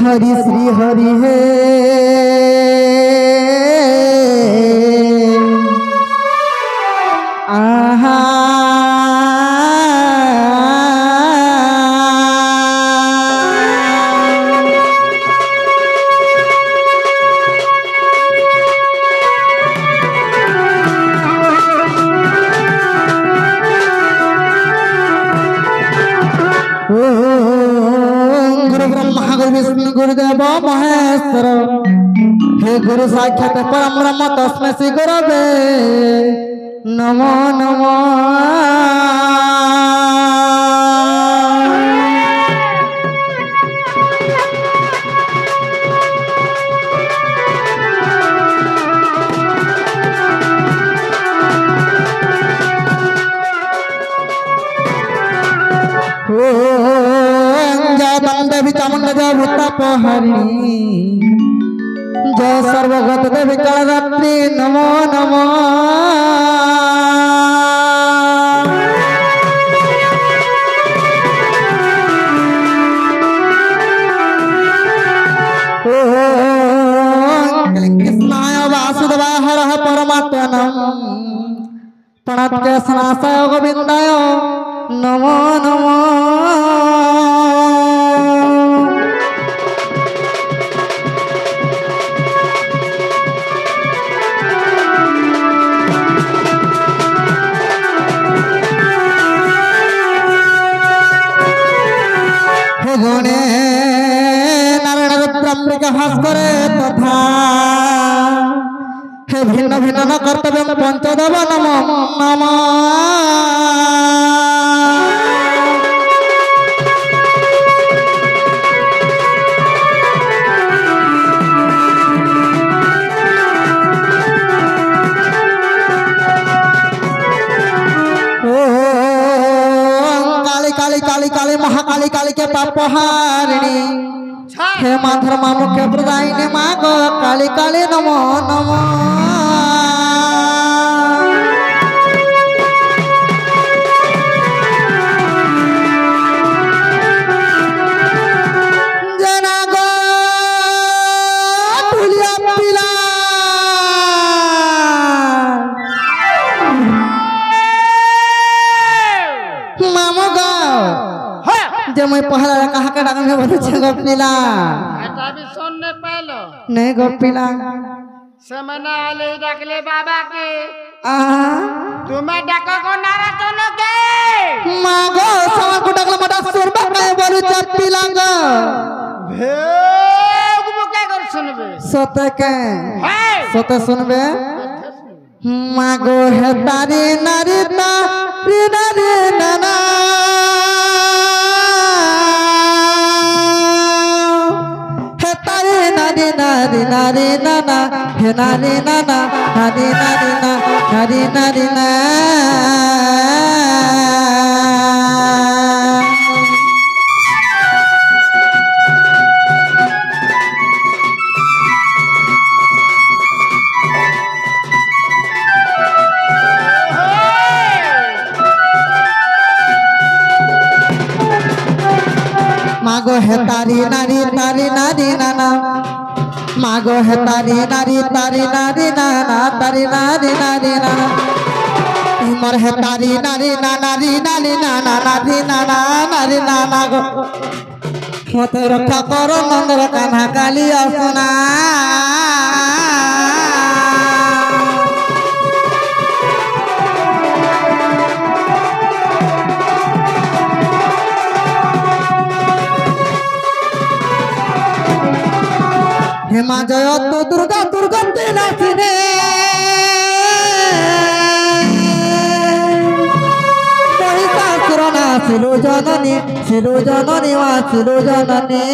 हरि श्री हरि हे आहा गुरु ब्रह्मा गुरु विष्णु गुरुदेव महेश्वर हे गुरु साक्षात परम ब्रह्म तस्मै श्री गुरवे नमो नमो। देवी चामुंडा जय भूतापहारिणी जय सर्वगत देवी कालरात्रि नमो नमो। कृष्णाय वासुदेवाय हरः परमात्मने प्रणतकेशनाशाय गोविन्दाय नमो नमो। गुणे नारायण रुद्राम्बिका भास्करे तथा हे भिन्न भिन्न न कर्तव्य पंचदेव नमो नमः। काली काली काली महाकाली काली के पापहारिणी हे माधर मुख्य प्रदायिनी माँ गो काली काली नमो नमो। जना गो भूलिया पिला मामो गो जब मैं पहला कहा के डांग में बोलूं छे गोपिला এটা भी सुनने पालो नहीं गोपिला समना आले डाकले बाबा के तुम्हें डाका को नारा सुनो के मागो sama ku डाकला मटा सुरबा काय बोलू चपिला गो भेग बुके कर सुनबे सोते के है सोते सुनबे मागो है तारी नारिता रे नारे नाना nari nari nana he nari nana nari nari na nari nari na। मागो है तारी नारी तारी नारी नाना मागो है तारी नारी तारी नारी नाना तारी नारी नारी नाना मर है तारी नारी नारी नारी नाना नारी नाना नारी नाना गो मत रक्षा करो नंदर कान्हा काली असना हेमा जय तो दुर्गा दुर्गा तेना सिने महिषासुरना सिलो जननी वा सिलो जननी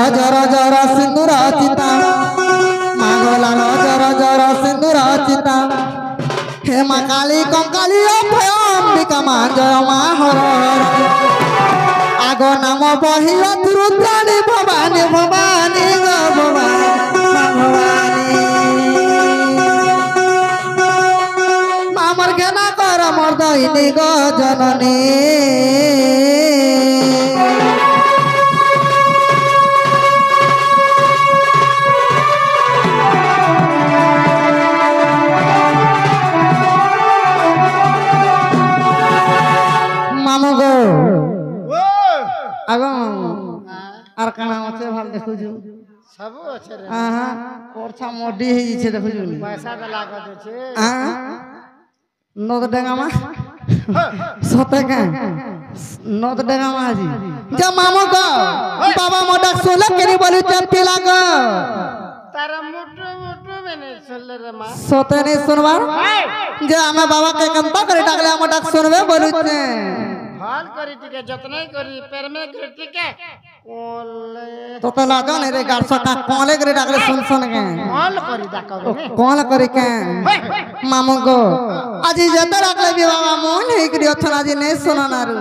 जर जर सिंदूर चिता मागोला जर जर सिंदूर चिता हे माँ काली कंकाली अभय अंबिका माँ जय माँ हर हर। बहिया रुद्राणी भवानी भवानी गो भवानी मामर घेना कर मोर दहिनी गो जननी मामू गो आगो আর কানা আছে ভাল দেখুজু सब अच्छे रे আহা কোরছা মোডি হই যাচ্ছে দেখুজু पैसा तो लागत আছে আহা নদ ডাঙ্গামা সতে কা নদ ডাঙ্গামা আজি যা মামু গো বাবা মোডা সোলা কেনি বলি চম্পি লাগো तारा मुटु मुटु बने चल रे मां সতে নি শুনবার যে আমি বাবা কে कंता করে ডাকলে আমা ডাক শুনবে বলুছে हाल करी टिके जतने करी पैर में करी टिके ओले तो तला जाने रे गारसा का कोले करे डाकले सुन सुन के हाल करी दाका रे कोल करे के मामू गो आज जते डाकले भी बाबा मोन हे करी अछन आज नहीं सुना नारू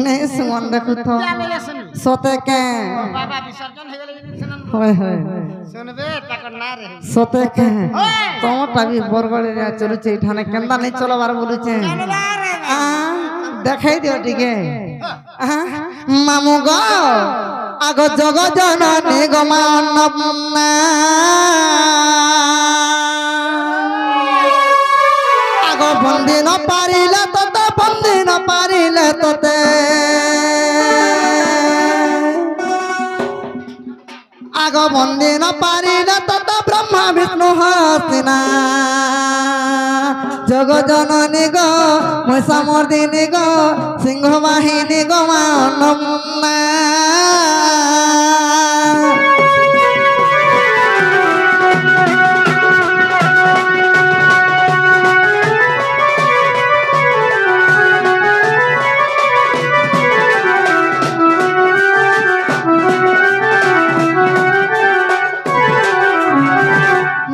नहीं सुन देखु तो सोते के बाबा विसर्जन हे गेले सुनन होय होय सुनबे ताकर ना रे सोते के तो टाबी बरगड़े रे चलु छै ठाने केंदा नहीं चलबार बोलु छै आ देखाई दियो टिके मामू गो आगो जग जननी गो मानना आगो बंदी न पारिले तते बंदी न पारिले तते आगो बंदी न पारिले तते ब्रह्मा विष्णु हसिना जग जननी गो मैसा मर्दिनी गो सिंह बाहिनी गो मानना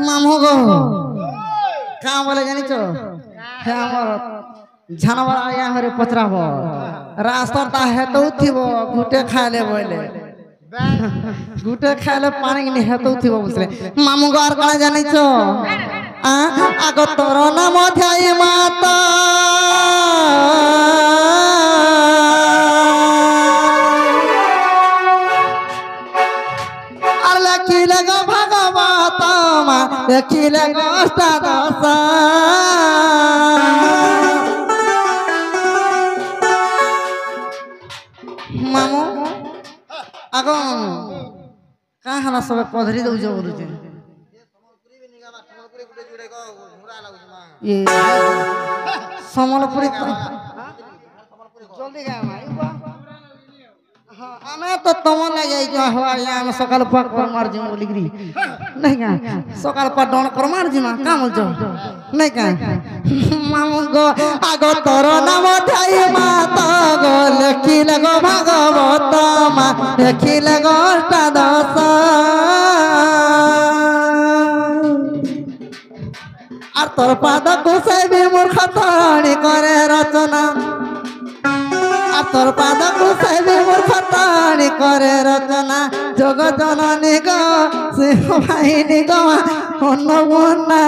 मामू गो कहाँ बोले जानी चो झानवर आया हरे पचराब रास्ता ता हेतु थिबो गुटे खाले बोले गुटे खाले पानी नि हेतु थिबो बुझले मामू घर कणा जानि छो आगो तोर नाम ध्याई माता আর লেখিলে গো ভাগবত মা লেখিলে গো অষ্টাদশ मामू आगो कहाँ हला सब पधरी दउछ बोलुचे ये समलपुरी जल्दी गा माई हां आमे तो तम ले जाई जो हवा हम सकाल पक पर मार जी बोलिग्री नहीं का सकाल पर डोन पर मार जी मा काम जो नहीं का मामू गो आगो तोर नाम ध्याई माता गो लखिल गो भागवत मा लखिल गो अष्टादश আর তোর পাদ কুসাইবি মূর্খ তরণী করে রচনা আর তোর পাদ কুসাইবি মূর্খ তরণী করে রচনা যোগ জননী গো সিংহ বাহিনী গো অন্নপূর্ণা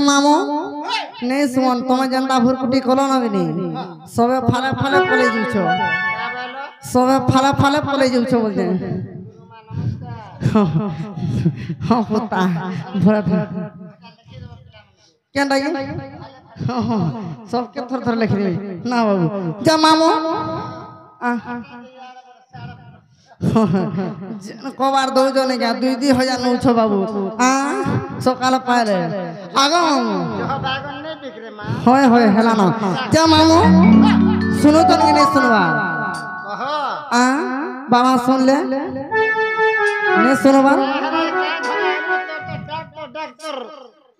मामू नहीं सुन तुम्हें जनता भुरकुटी कलो ना बिनी सबे फाले फाले पले जुछो सबे फाले फाले पले जुछो बोलते हां पुता भरा क्या डाई सब के थर थर लिख दे ना बाबू जा मामू कबार दो जो नहीं क्या 2,000 नौ छो बाबू सकाल पाले आगो होय होय हेला ना जा मामू सुनो तो नहीं सुनवा बाबा सुन ले नहीं सुनवा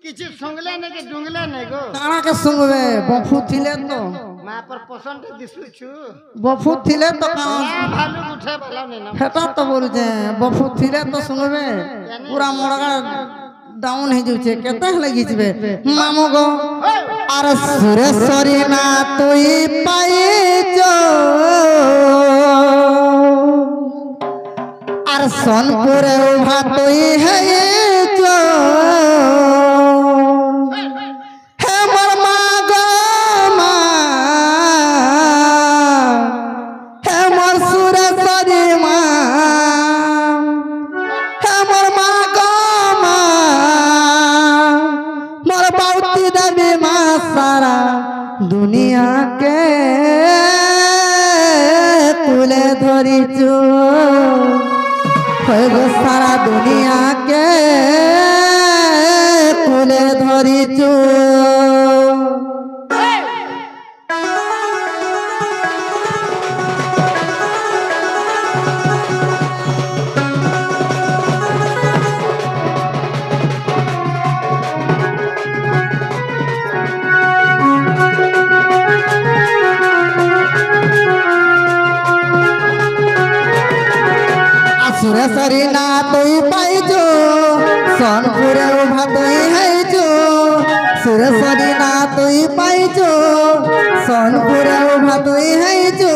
किछि सुंगले ने के डुंगले ने गो काना के सुंगबे बफू थिले तो पर पसंद दिसुछु बफू थिले तो ना भालू उठे भला ने ना हेटा तो बोलुचे बफू थिले तो सुनबे पूरा मोड़गा डाउन हे जुचे केते लगी जबे मामू गो अरे सुरेश्वरी ना तोई पाइचो अरे सोनपुर उभा तोई है जो हे मोर माँ गो माँ हे मोर सुरेश्वरी माँ हे मोर माँ गो माँ मोर बाउती देवी माँ सारा दुनिया के तुले धरी चो गो सारा दुनिया के तुले धरी चो सुरेश्वरी ना तोई पाइजो सोनपुर उभा तोई है जो सुरेश्वरी ना तोई पाइजो सोनपुर उभा तोई है जो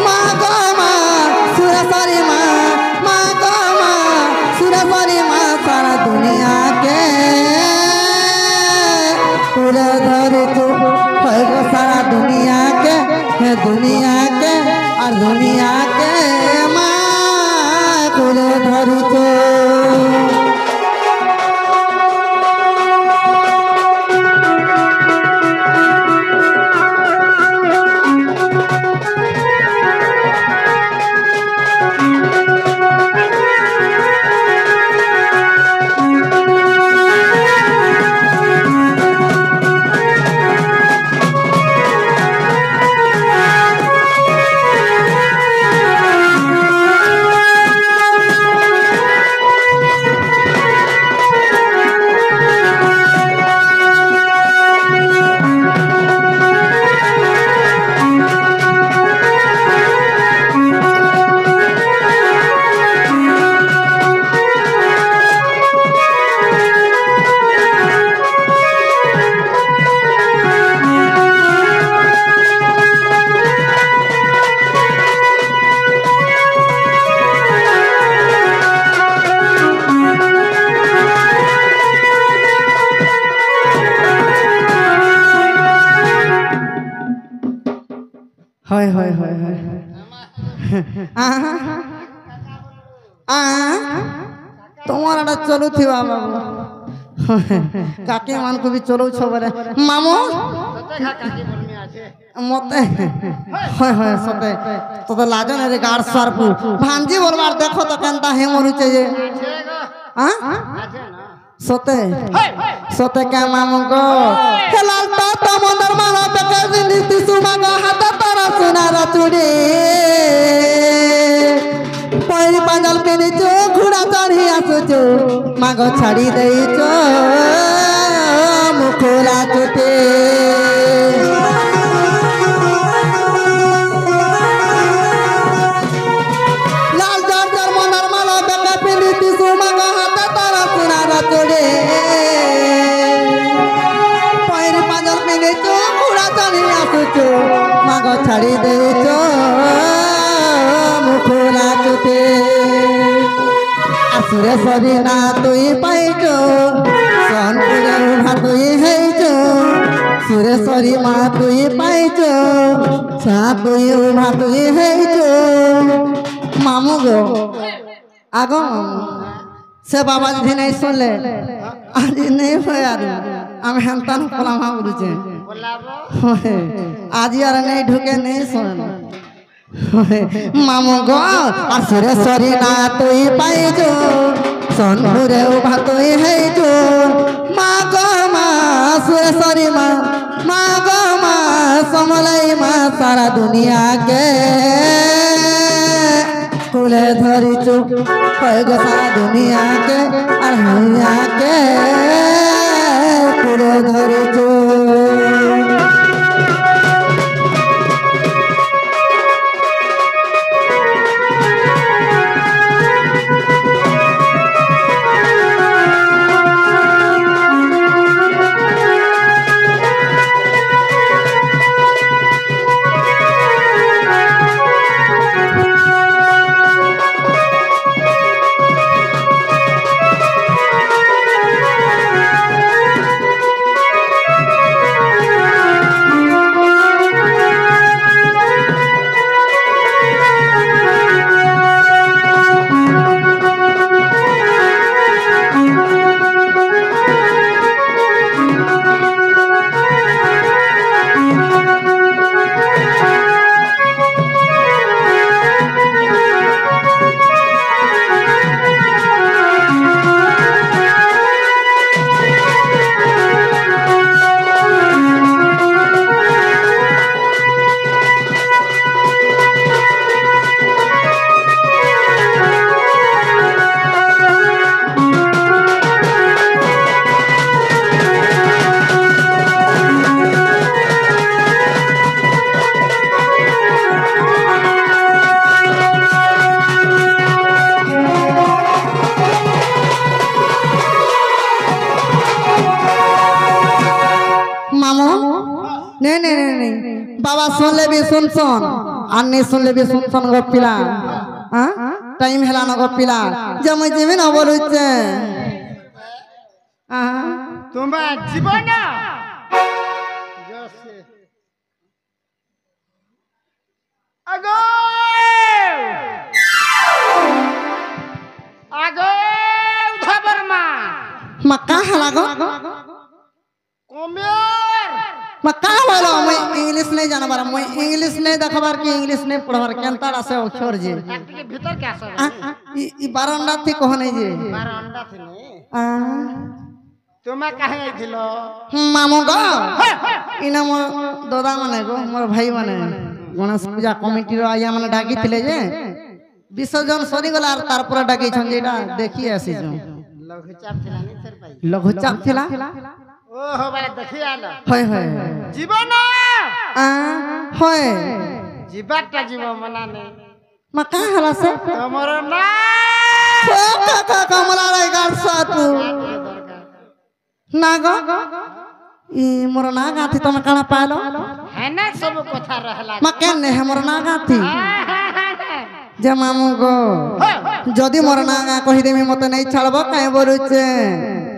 माँ गो माँ सुरेश्वरी माँ माँ गो माँ सुरेश्वरी माँ सारा दुनिया के पूरे धरी तू है गो सारा दुनिया के है दुनिया के और दुनिया के माँ तुले धरी चो हाय हाय हाय हाय तुम्हारा चलू थी बाबू काके मान को भी चलो छबरे मामू सते खा काकी मन में आछे मते हाय हाय सते तो लाजन रे गाड़ सरपु भांजी बोलबार देखो तो केनता हे मरु चाहिए छेगो हां आछे ना सते सते का मामू को हे लाल तो मंदर माला पे नीति सुमा का हाथ तारा सुनारा चूड़ी पैरी पांजल पेनी चो घुड़ा चढ़ी आसुचो मागो छाड़ी देई चो मुखोला चुटे लाल जर जर मंदर माला पे नीति सुमा का हाथ तारा सुनारा चूड़ी पैरी पांजल पेनी चो घुड़ा चढ़ी आसुचो मागो छाड़ी देई चो मुखोला चुटे सुरेश्वरी ना तुई पाइजो सोनपुर उभा तुई है जो सुरेश्वरी माँ तुई पाइजो सा तुई उभा तुई है जो मामू गो आगो से बाबा जी नहीं सुनले आज नहीं हो यार हम हेंता न पलामा बुझे बोलाबो आज यार नहीं ढुके नहीं सुन मामू गो सुरेश्वरी ना तुई पाइजो सोनपुर उभा तुई है जो माँ गो माँ सुरेश्वरी माँ माँ गो माँ समलाई माँ सारा दुनिया के कुले धरी चो गो सारा दुनिया के और दुनिया के कुले धरी चो नहीं नहीं नहीं नहीं बाबा सुन ले भी सुन सुन और नहीं सुन ले भी सुन सुन गो पिला टाइम हेला न गो पिला जब मैं जीवन बोलू तुम्हें जीवन आगो आगो उधर मक्का हलागो कमियर मक्का बोलो मैं इंग्लिश नहीं जाना बारा मैं इंग्लिश नहीं देखबार की इंग्लिश नहीं पढ़बार केनता रासे अक्षर जे के भीतर क्या सब ई बारंडा थी कहो नहीं जे बारंडा थी नहीं तुम्हें कहे दिलो मामू गो इना मोर दादा माने गो मोर भाई माने गणेश पूजा कमिटी रो आया माने डाकी थिले जे विसर्जन सरी गला तार पर डाकी छन जेटा देखि आसी जो लघुचाप थिला नहीं सर भाई लघुचाप थिला ओहो बारे देखि आलो होय होय जीवन होय जीवाटा जीव मनाने मक्का हला से तमरो ना का कमला रे गारसा तू नागो ई मोर नागा थी तुम काना पालो है ना सब कथा रहला मक्का ने हमर नागा थी जे मामू गो जदी मोर नागा कहि देमी मते नहीं छाड़बो काहे बोलुचे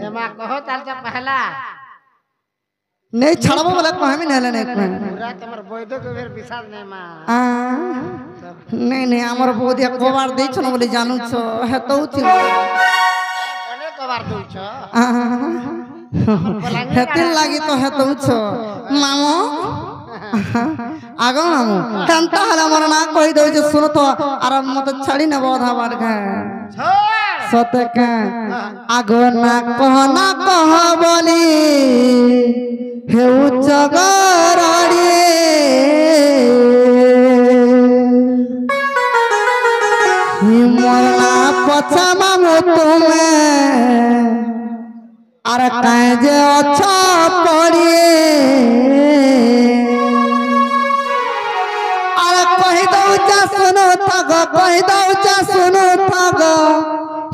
ए मा कहो ताल से पहला नहीं छाड़बो बोले कहमी नेले ने पूरा तमर बोइदो के फेर विशाल ने मा नहीं नहीं हमर बोदिया कोबार दे छन बोली जानू छ हेतौ थी कोने कोबार दउ छ हेतिन लागी तो हेतौ छ मामू आगो मामू कांता हला मोर ना कहि दउ जे सुन तो आर मत छाड़ी न बोधा बार घे सते के आगो ना कह बोली हे उच्चगराड़ी हिमरना पछा मामू तुम्हें अरे कहे जे अच्छा पड़िए अरे कही दऊ जा सुनो थग कही दऊ जा सुनो थग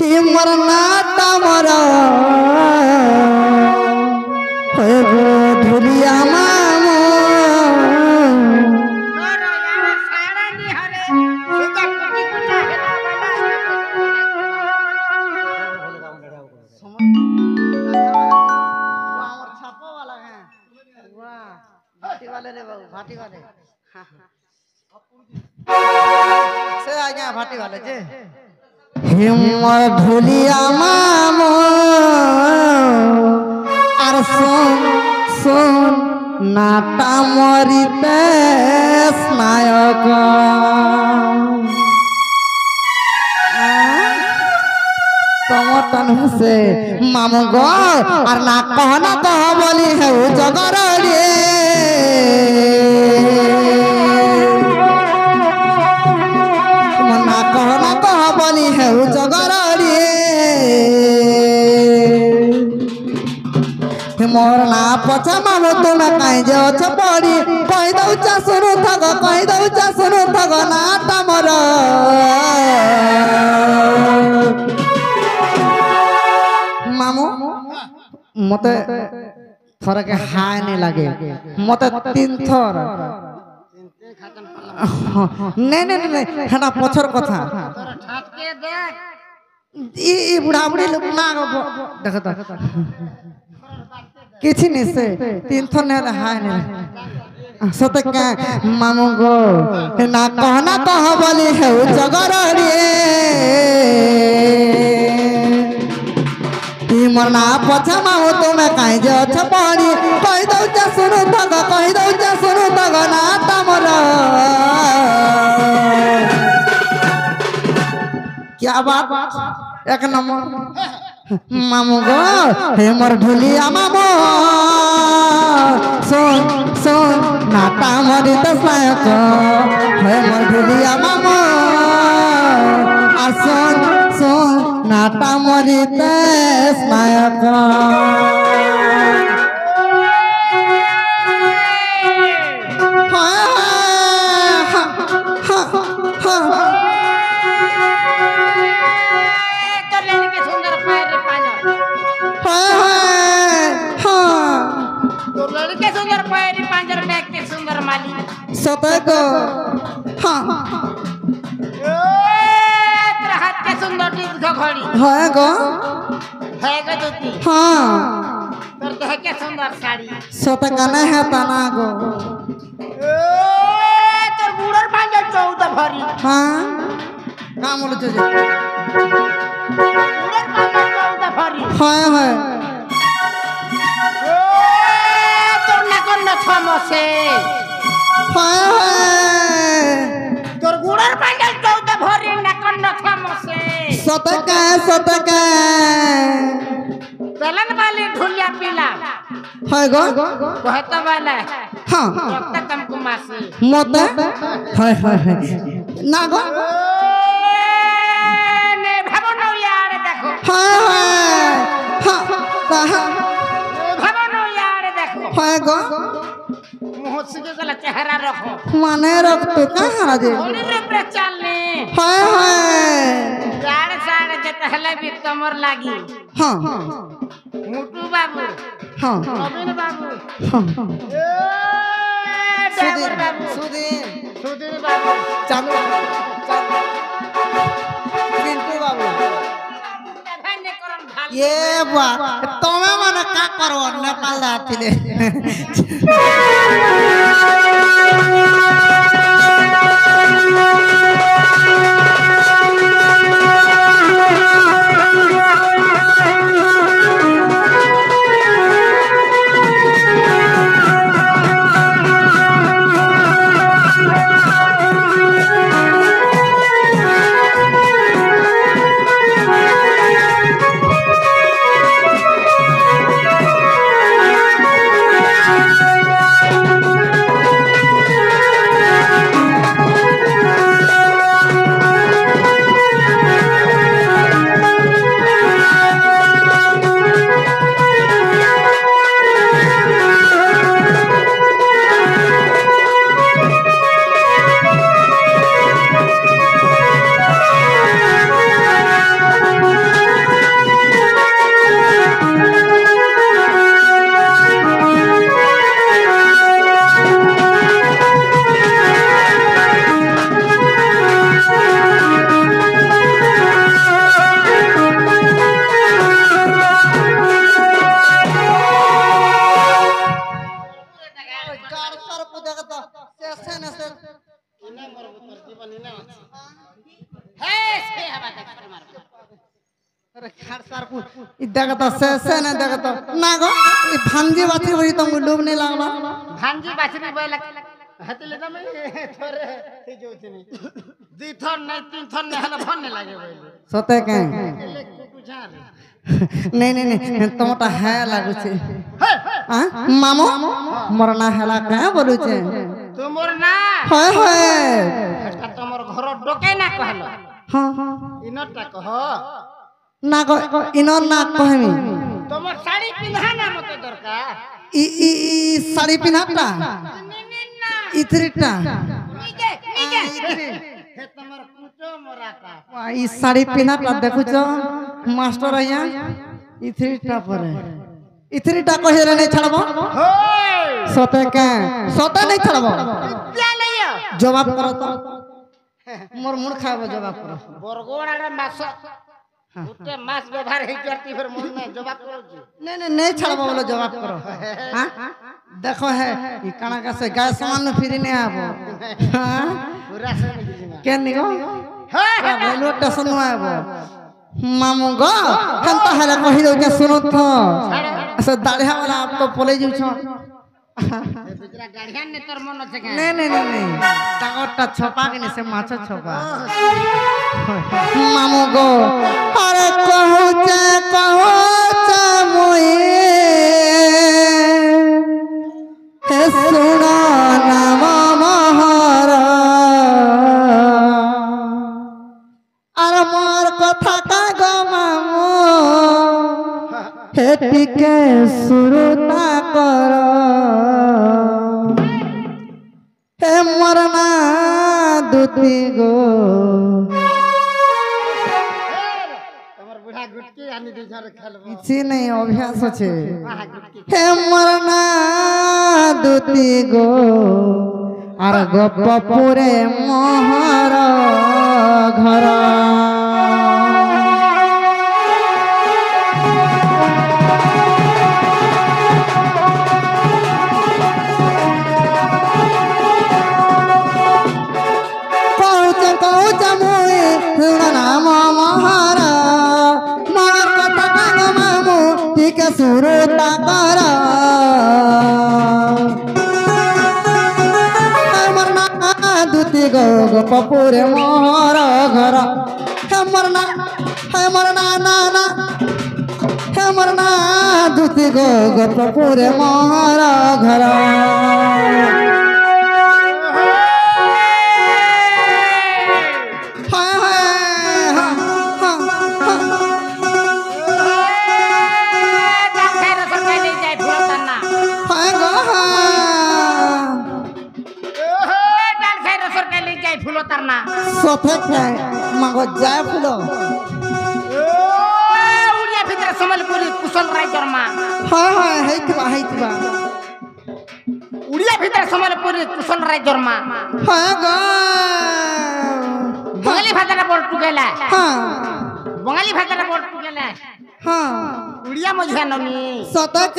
हिमरना तमर धुलिया मामू भाटी वाले से आ गया भाटी वाले जे हिमर धुलिया मामू आर सुन नाटा मरिते स्नायक समतन से मामू गो और ना कह बोली है जगर रे ना कह बोली है जगर रे मोर ना पछा मामू तुम्हें कहीं जे अछ पड़ी कही दऊ चा सुनु थग ना तमर मामू मते थोड़ा के हाय नहीं लगे मते 3 थर नहीं हटा पछर कथा ई बुढ़ा बुढ़ी लोग ना देख तो किछि नहीं से 3 थर ने हाय नहीं सत के मामू गो ना कह बोली है जगर रे मरना पछा मामू तुम्हें कहीं जे अच्छा पड़ी कही दऊ जा सुनु थग ना तमर क्या बात एक नंबर मामू गो हे मोर ढुलिया मामू सुन नाटा मरी तो सायक हे मोर ढुलिया मामू आ सुन नाटा मरी ते स्नायक लड़के सुंदर पैरी पांजर में के सुंदर माली सते को हाँ तेरा हाथ के सुंदर टीक घड़ी है गो दूती हाँ तोर देह के सुंदर साड़ी सते का नहीं है तना गो तोर गुड़र पांजर 14 भरी हाँ काम बोलो जो गुड़र पांजर 14 भरी है तोर नाकन न छमसे तोर गुड़र पांजर 14 भरी नाकन न छमसे सतका चलन वाली ढुलिया पीला है गो कहता वाला हाँ रक्त कम कुमासी मोते है ना गो ने भवनो यार देखो हाँ भवनो यार देखो है गो मुंह से गला चेहरा रखो माने रख तो कहाँ राजे होली रे पे चलने है यार सारे जतहले भी कमर लागी हाँ मुटू बाबू हाँ नवीन बाबू हाँ डाबर बाबू सुधीर बाबू चालू पिंटू बाबू भाने करम भाल ये बा तमे माने का करो नेपाल जातिले देखता से नहीं देखता ना गो ये भांजी बाछी वही तुमको डूब नहीं लगना भांजी बाछरी बोला हतले तमे थोरे थी जोतनी दी थन नहीं तीन थन नहीं हला भन नहीं लागे बोले सते के ले कुछा रे नहीं तोटा है लागु छे हां मामो मरना हैला का बोलु छे तू मोर ना हाय तमर घर डोके ना कहलो हां इनटा कह ना को इनो ना कहमी तमर साड़ी पिन्हा ना मते दरकार ई साड़ी पिन्हाटा इथरिटा निके हे तमर कुटो मोराका ई साड़ी पिन्हाटा देखु छ मास्टर आया इथरिटा पर इथरिटा कहे रे नहीं छड़बो होय सते नहीं छड़बो क्या लियो जवाब करो तो मोर मुंड खाबो जवाब करो बरगोड़ा रे मास उते मास व्यवहार हे करती फिर मन में जवाब करो जी नहीं छड़बो बोलो जवाब करो हां देखो है ई कणा का से गाय समान फिरी नहीं आबो हां पूरा से नहीं के निगो हां रेलवे स्टेशन में आबो मामू गो हम तो हला कहि दो के सुनो तो ऐसे दाढ़िया वाला आप तो बोले जउ छ बिचरा गाड़िया ने तोर मन से का नहीं टांगटा छपा के नहीं से माछ छपा मामू गो अरे कहू मुई हे सुना नाम महारा अरे मोर कथा का गो मामू हे टिके सुरता करो हे मरना दुती गो तमर बुढ़ा गुटकी आनी दी छ ଘରେ ଖେଲବ କିଛି ନାହିଁ ଅଭ୍ୟାସ ଅଛି ଆହା ଗୁଟକି ହେ ମରନା ଦୁତି ଗো আর গোপপুরে মোহর ঘর নাম মহার মর কথা মামু টিকে সুরতা কর দুতি গো গোপপুরে মোহর ঘর হেমর না না না হেমর না দুতি গো গোপপুরে মোহর ঘর সফেক মাগো যায় ফুল উড়িয়া ভিতরে সম্বলপুরি কুশল রাইজর মা হয় হয় হেইতিবা উড়িয়া ভিতরে সম্বলপুরি কুশল রাইজর মা হয় গো বঙালি ভাষাটা বড় টুকেলা হ্যাঁ বঙালি ভাষাটা বড় টুকেলা হ্যাঁ উড়িয়া মঝিয়া নমি সতক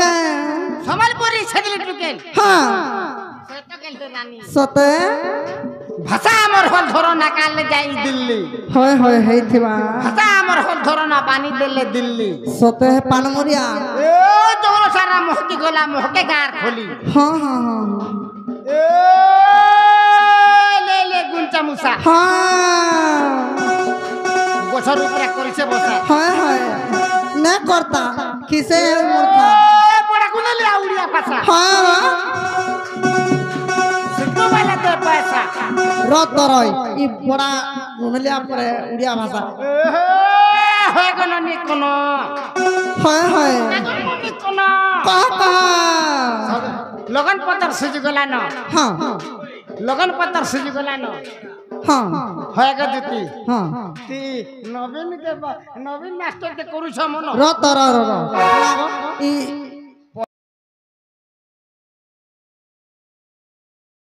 সম্বলপুরি ছেদলি টুকেল হ্যাঁ সতকেল তো নানি সতে ভাষা আমার হল ধরো না কালে যাই দিল্লি হয় হয় হেইতিবা ভাষা আমার হল ধরো না পানি দিলে দিল্লি সতে পানমরিয়া এ জোর সারা মহকি গলা মহকে গার খলি হ্যাঁ হ্যাঁ হ্যাঁ এ লে লে গুঞ্চা মুসা হ্যাঁ গছর উপরে করিছে বসা হয় হয় না করতা কিসে মূর্খা পড়া কুনালি আউড়িয়া ভাষা হ্যাঁ শিখবো বলে তো পয়সা রতরয় ই বড়া নুনলিয়া পরে উড়িয়া ভাষা হয় কোন নি কোন হয় হয় নি কোন কাকা লগন পতর সুজি গলা ন হ্যাঁ লগন পতর সুজি গলা ন হ্যাঁ হয় গো দিতি হ্যাঁ তি নবীন মাস্টার কে করুছ মন রতর ই